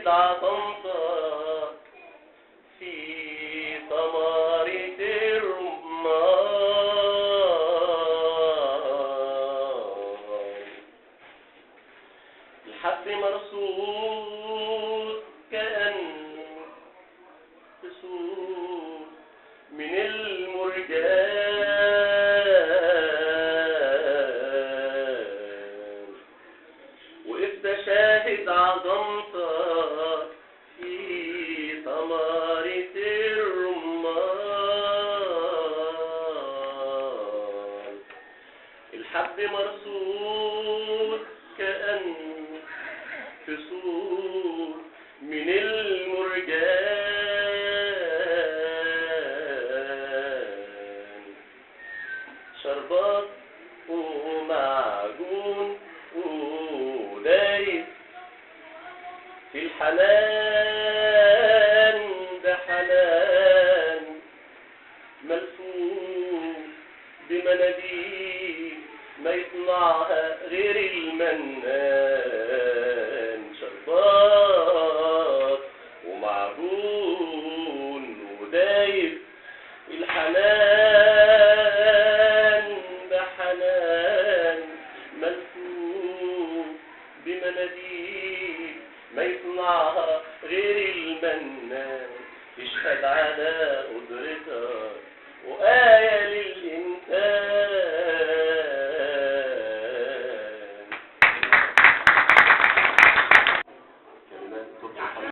شاهد عظمتك في ثمرة الرمان. الحب مرصود كأن تسود من المرجان، وإنت شاهد عظمتك في ثمرة الرمان. الحب مرصود كأن تسود من المرجان، شربات ومعجون ودايب في الحنان، ده حنان ملفوف بمناديل ما يصنعها غير المنان. شربات ومعجون ودايب الحنان، ده حنان ملفوف بمناديل ما يصنعها غير المنان. تشهد على قدرتك وآية